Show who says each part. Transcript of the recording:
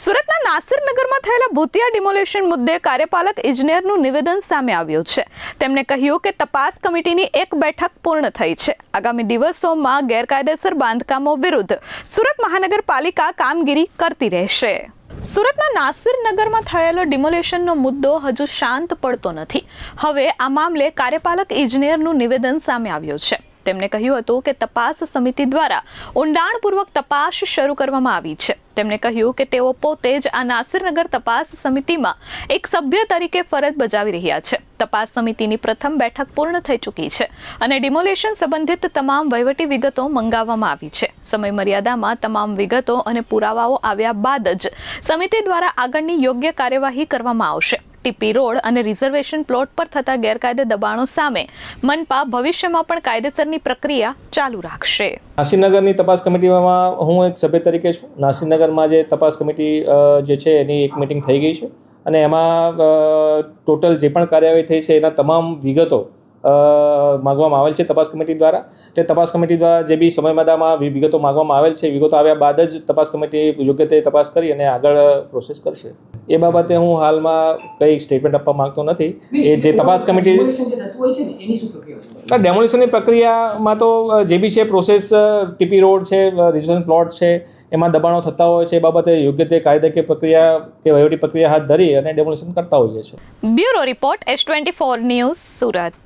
Speaker 1: સુરતના નાસિરનગરમાં થયેલા ભૂતિયા ડિમોલેશન મુદ્દે કાર્યપાલક ઇજનેરનું નિવેદન સામે આવ્યું છે. તેમણે કહ્યું કે તપાસ કમિટીની એક બેઠક પૂર્ણ થઈ છે. આગામી દિવસોમાં ગેરકાયદેસર બાંધકામો વિરુદ્ધ સુરત મહાનગરપાલિકા કામગીરી કરતી રહેશે. સુરતના નાસિરનગરમાં થયેલો ડિમોલેશનનો મુદ્દો હજુ શાંત પડતો નથી. હવે આ મામલે કાર્યપાલક ઇજનેરનું નિવેદન સામે આવ્યું છે. તેમણે કહ્યું હતું કે તપાસ સમિતિ દ્વારા ઊંડાણપૂર્વક તપાસ શરૂ કરવામાં આવી છે. તેમણે કહ્યું કે તેઓ પોતે જ આ નાસિરનગર તપાસ સમિતિમાં એક સભ્ય તરીકે ફરજ બજાવી રહ્યા છે. તપાસ સમિતિની પ્રથમ બેઠક પૂર્ણ થઈ ચૂકી છે અને ડિમોલેશન સંબંધિત તમામ વહીવટી વિગતો મંગાવવામાં આવી છે. સમય મર્યાદામાં તમામ વિગતો અને પુરાવાઓ આવ્યા બાદ જ સમિતિ દ્વારા આગળની યોગ્ય કાર્યવાહી કરવામાં આવશે. ટીપી રોડ અને રિઝર્વેશન પ્લોટ પર થતા ગેરકાયદે દબાણો સામે મનપા ભવિષ્યમાં પણ કાયદેસરની પ્રક્રિયા ચાલુ રાખશે.
Speaker 2: નાસિરનગરની તપાસ કમિટીમાં હું એક સભ્ય તરીકે છું. નાસિરનગરમાં જે તપાસ કમિટી જે છે એની એક મિટિંગ થઈ ગઈ છે અને એમાં ટોટલ જે પણ કાર્યવાહી થઈ છે એના તમામ વિગતો માગવામાં આવેલ છે તપાસ કમિટી દ્વારા. તે તપાસ કમિટી દ્વારા જે બી સમયમર્યાદામાં વિગતો માગવામાં આવેલ છે, વિગતો આવ્યા બાદ જ તપાસ કમિટી યોગ્ય તે તપાસ કરી અને આગળ પ્રોસેસ કરશે. એ બાબતે હું હાલમાં કંઈ સ્ટેટમેન્ટ આપવા માંગતો નથી. એ જે તપાસ કમિટી ડેમોલિશનની પ્રક્રિયામાં તો જે બી છે પ્રોસેસ, ટીપી રોડ છે, રિઝર્વેશન પ્લોટ છે, એમાં દબાણો થતા હોય છે. એ બાબતે યોગ્ય તે કાયદાકીય પ્રક્રિયા કે વહીવટી પ્રક્રિયા હાથ ધરી અને ડેમોલિશન કરતા હોઈએ છીએ.
Speaker 1: Bureau report S24 news, Surat.